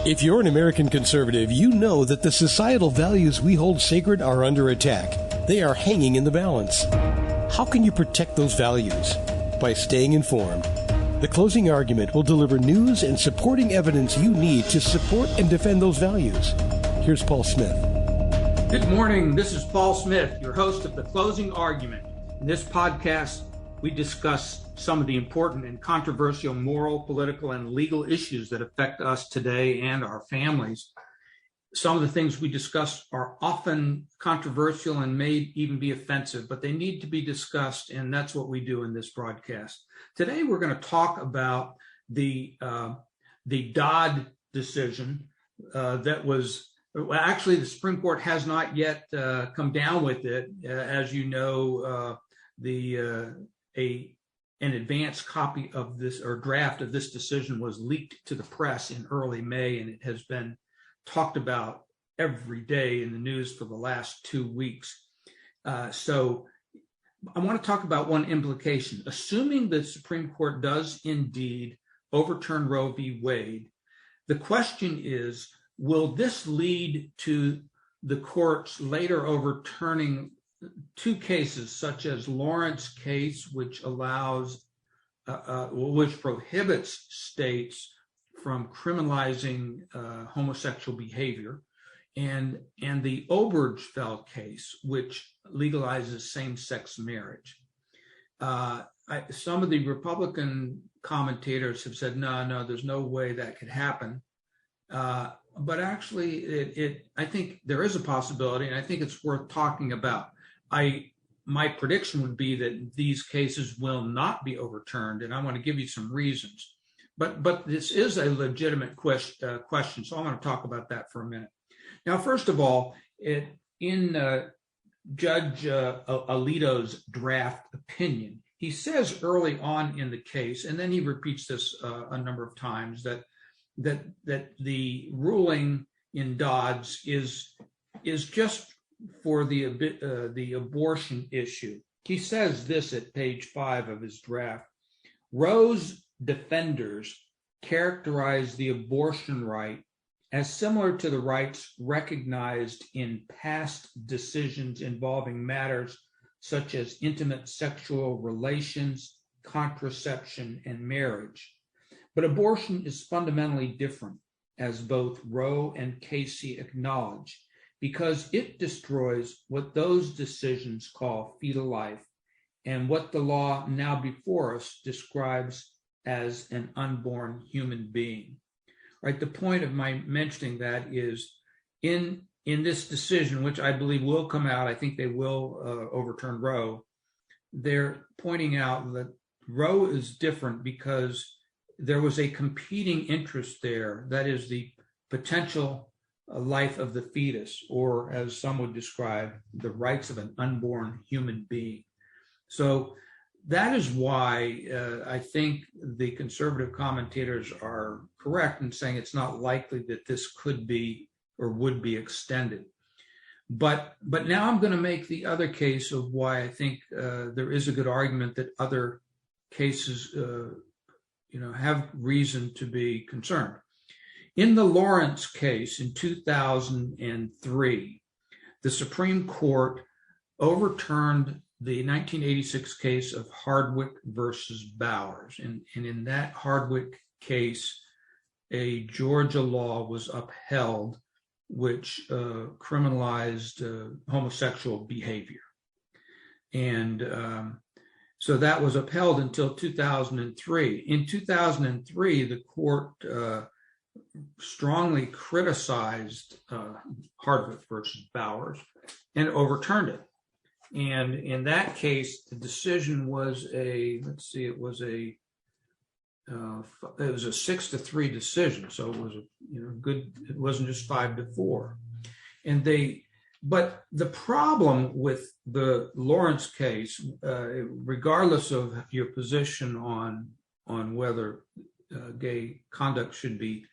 If you're an American conservative, you know that the societal values we hold sacred are under attack. They are hanging in the balance. How can you protect those values? By staying informed. The Closing Argument will deliver news and supporting evidence you need to support and defend those values. Here's Paul Smith. Good morning. This is Paul Smith, your host of The Closing Argument. In this podcast, we discuss some of the important and controversial moral, political, and legal issues that affect us today and our families. Some of the things we discuss are often controversial and may even be offensive, but they need to be discussed, and that's what we do in this broadcast. Today, we're going to talk about the Dodd decision that was, well, actually, the Supreme Court has not yet come down with it. As you know, an advanced copy of this or draft of this decision was leaked to the press in early May, and it has been talked about every day in the news for the last 2 weeks. So I want to talk about one implication. Assuming the Supreme Court does indeed overturn Roe v. Wade, the question is, will this lead to the courts later overturning two cases, such as Lawrence case, which allows, which prohibits states from criminalizing homosexual behavior, and the Obergefell case, which legalizes same-sex marriage. Some of the Republican commentators have said, no, there's no way that could happen. But actually, I think there is a possibility, and I think it's worth talking about. My prediction would be that these cases will not be overturned, and I want to give you some reasons. But this is a legitimate question, so I'm going to talk about that for a minute. Now, first of all, in Judge Alito's draft opinion, he says early on in the case, and then he repeats this a number of times, that the ruling in Dobbs is just for the abortion issue. He says this at page 5 of his draft: Roe's defenders characterize the abortion right as similar to the rights recognized in past decisions involving matters such as intimate sexual relations, contraception, and marriage. But abortion is fundamentally different, as both Roe and Casey acknowledge, because it destroys what those decisions call fetal life and what the law now before us describes as an unborn human being. Right? The point of my mentioning that is in this decision, which I believe will come out, I think they will overturn Roe, they're pointing out that Roe is different because there was a competing interest there, that is the potential life of the fetus, or as some would describe, the rights of an unborn human being. So that is why I think the conservative commentators are correct in saying it's not likely that this could be or would be extended. But now I'm going to make the other case of why I think there is a good argument that other cases have reason to be concerned. In the Lawrence case in 2003, the Supreme Court overturned the 1986 case of Hardwick versus Bowers. And in that Hardwick case, a Georgia law was upheld which criminalized homosexual behavior. And so that was upheld until 2003. In 2003, the court strongly criticized Hardwick versus Bowers and overturned it. And in that case, the decision was it was a 6-3 decision. So it was good. It wasn't just 5-4. But the problem with the Lawrence case, regardless of your position on whether gay conduct should be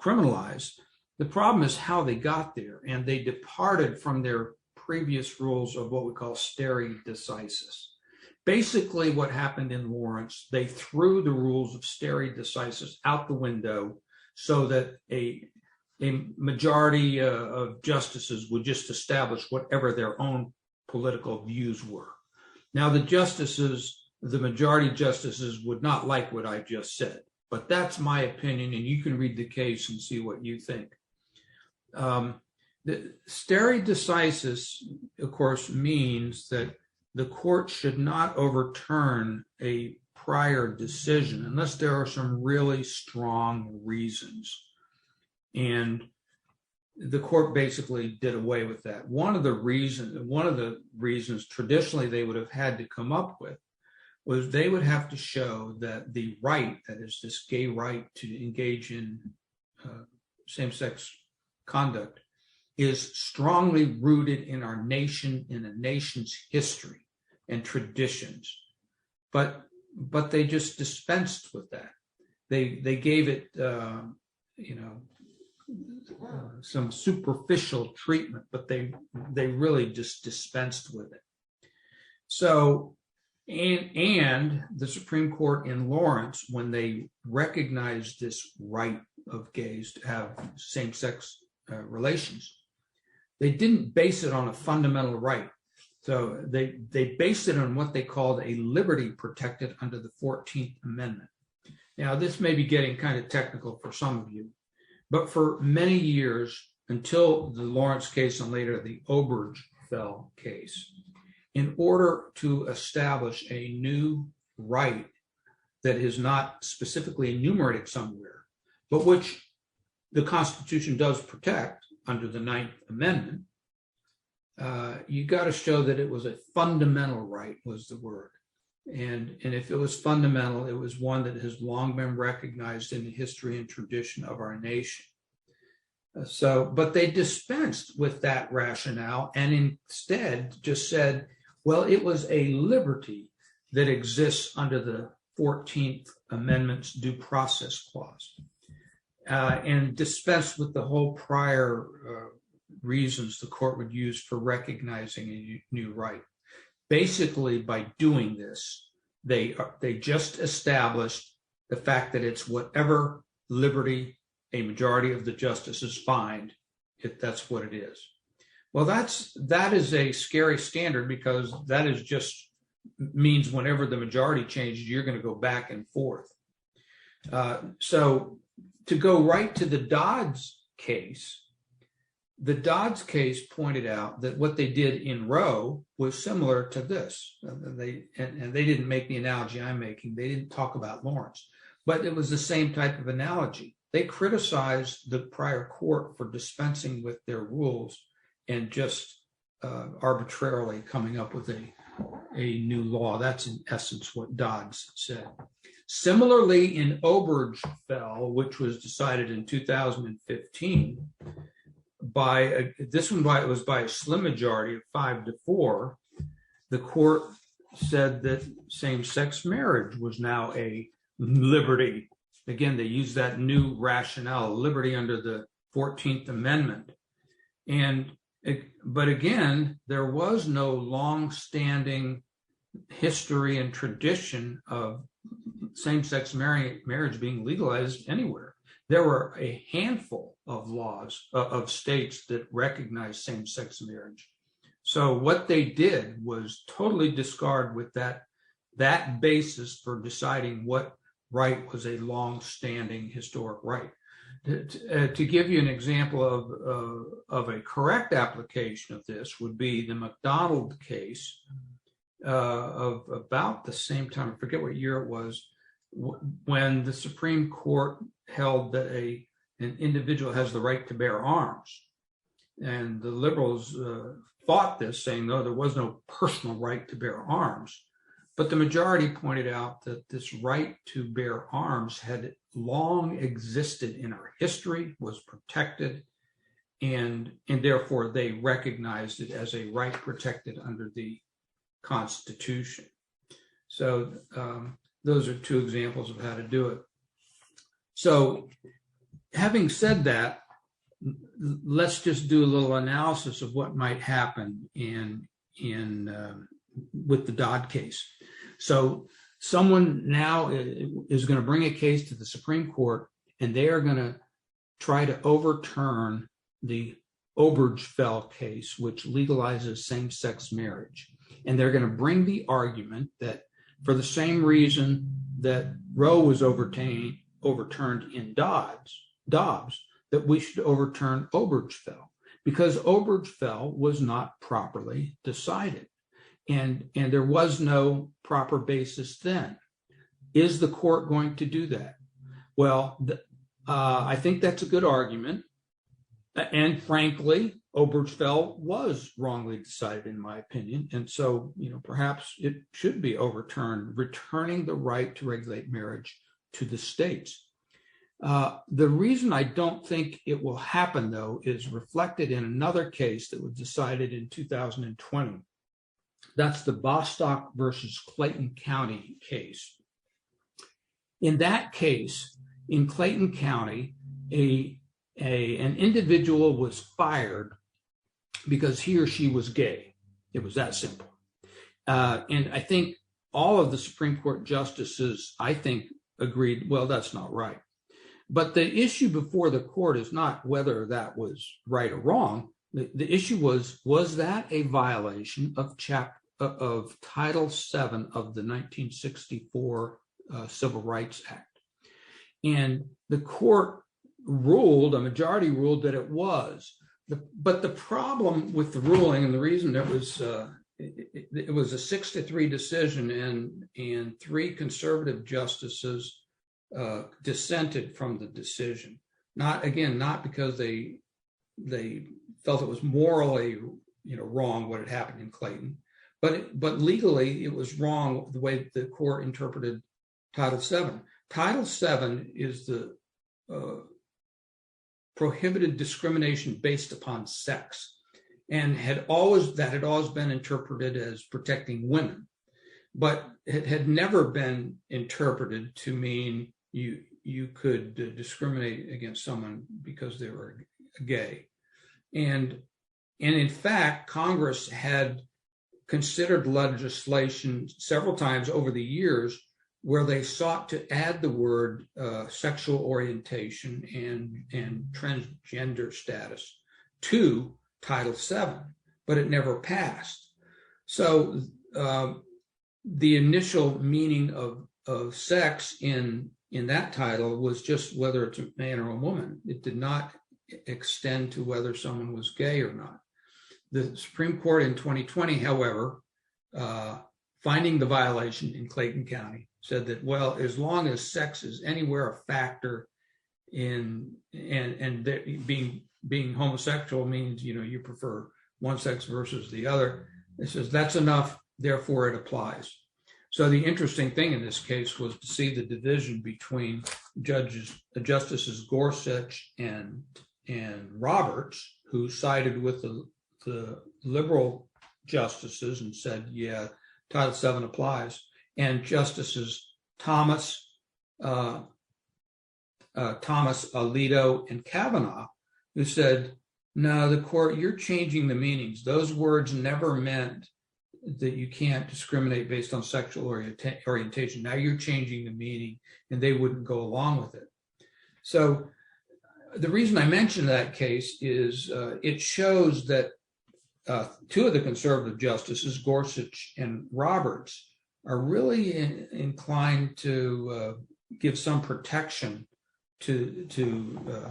criminalized, the problem is how they got there, and they departed from their previous rules of what we call stare decisis. Basically, what happened in Lawrence, they threw the rules of stare decisis out the window so that a a majority of justices would just establish whatever their own political views were. Now, the majority justices would not like what I just said, but that's my opinion, and you can read the case and see what you think. The stare decisis, of course, means that the court should not overturn a prior decision unless there are some really strong reasons. And the court basically did away with that. One of the reasons traditionally they would have had to come up with was they would have to show that the right, that is this gay right to engage in same-sex conduct, is strongly rooted in our nation, in a nation's history and traditions. But they just dispensed with that. They gave it, some superficial treatment, but they really just dispensed with it. So, and the Supreme Court in Lawrence, when they recognized this right of gays to have same-sex relations, they didn't base it on a fundamental right. So they based it on what they called a liberty protected under the 14th Amendment. Now, this may be getting kind of technical for some of you, but for many years, until the Lawrence case and later the Obergefell case, in order to establish a new right that is not specifically enumerated somewhere, but which the Constitution does protect under the 9th Amendment, you got to show that it was a fundamental right, was the word. And if it was fundamental, it was one that has long been recognized in the history and tradition of our nation. But they dispensed with that rationale and instead just said, well, it was a liberty that exists under the 14th Amendment's due process clause, and dispensed with the whole prior reasons the court would use for recognizing a new right. Basically, by doing this, they just established the fact that it's whatever liberty a majority of the justices find, that's what it is. Well, that is a scary standard, because that is just means whenever the majority changes, you're going to go back and forth. So to go right to the Dobbs case, the Dobbs case pointed out that what they did in Roe was similar to this. And they didn't make the analogy I'm making. They didn't talk about Lawrence, but it was the same type of analogy. They criticized the prior court for dispensing with their rules and just arbitrarily coming up with a new law. That's in essence what Dobbs said. Similarly, in Obergefell, which was decided in 2015, it was by a slim majority of 5-4, the court said that same-sex marriage was now a liberty. Again, they used that new rationale, liberty under the 14th Amendment. But again, there was no long-standing history and tradition of same-sex marriage being legalized anywhere. There were a handful of laws of states that recognized same-sex marriage. So what they did was totally discard with that basis for deciding what right was a long-standing historic right. To give you an example of a correct application of this would be the McDonald case of about the same time, I forget what year it was, when the Supreme Court held that an individual has the right to bear arms. And the liberals fought this, saying, no, there was no personal right to bear arms. But the majority pointed out that this right to bear arms had long existed in our history, was protected, and therefore they recognized it as a right protected under the Constitution. So those are two examples of how to do it. So having said that, let's just do a little analysis of what might happen with the Dodd case. So someone now is going to bring a case to the Supreme Court, and they are going to try to overturn the Obergefell case, which legalizes same-sex marriage. And they're going to bring the argument that for the same reason that Roe was overturned in Dobbs, that we should overturn Obergefell, because Obergefell was not properly decided. And there was no proper basis then. Is the court going to do that? Well, I think that's a good argument. And frankly, Obergefell was wrongly decided, in my opinion. And so, perhaps it should be overturned, returning the right to regulate marriage to the states. The reason I don't think it will happen, though, is reflected in another case that was decided in 2020. That's the Bostock versus Clayton County case. In that case, in Clayton County, an individual was fired because he or she was gay. It was that simple. And I think all of the Supreme Court justices, agreed, well, that's not right. But the issue before the court is not whether that was right or wrong. The issue was that a violation of Title VII of the 1964 Civil Rights Act? And the court a majority ruled that it was. But the problem with the ruling, and the reason it was a 6-3 decision, and 3 conservative justices dissented from the decision. Not because they felt it was morally wrong what had happened in Clayton, but legally it was wrong the way the court interpreted Title VII. Title VII is the prohibited discrimination based upon sex, and had always been interpreted as protecting women, but it had never been interpreted to mean you could discriminate against someone because they were gay. And in fact, Congress had considered legislation several times over the years where they sought to add the word sexual orientation and transgender status to Title VII, but it never passed. So the initial meaning of sex in that title was just whether it's a man or a woman. It did not extend to whether someone was gay or not. The Supreme Court in 2020, however, finding the violation in Clayton County, said that, well, as long as sex is anywhere a factor in, and being homosexual means, you prefer one sex versus the other, it says that's enough, therefore it applies. So the interesting thing in this case was to see the division between Justices Gorsuch and Roberts, who sided with the liberal justices and said, yeah, Title VII applies, and Justices Thomas, Alito, and Kavanaugh, who said, no, the court, you're changing the meanings. Those words never meant that you can't discriminate based on sexual orientation. Now you're changing the meaning, and they wouldn't go along with it. So the reason I mention that case is it shows that 2 of the conservative justices, Gorsuch and Roberts, are really inclined to give some protection to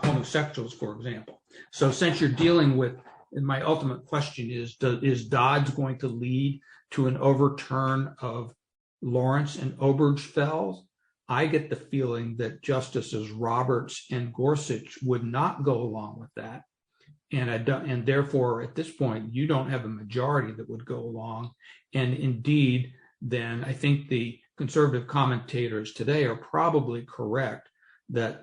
homosexuals, for example. So since you're dealing with, and my ultimate question is Dobbs going to lead to an overturn of Lawrence and Obergefell? I get the feeling that Justices Roberts and Gorsuch would not go along with that. And therefore, at this point, you don't have a majority that would go along. And indeed, then I think the conservative commentators today are probably correct that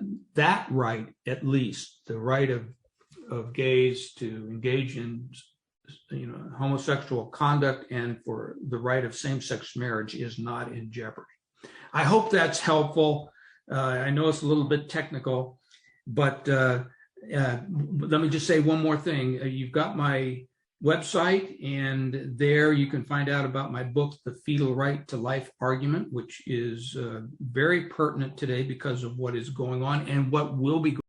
right, at least the right of gays to engage in homosexual conduct and for the right of same-sex marriage is not in jeopardy. I hope that's helpful. I know it's a little bit technical, but let me just say one more thing. You've got my website, and there you can find out about my book, The Fetal Right to Life Argument, which is very pertinent today because of what is going on and what will be going on.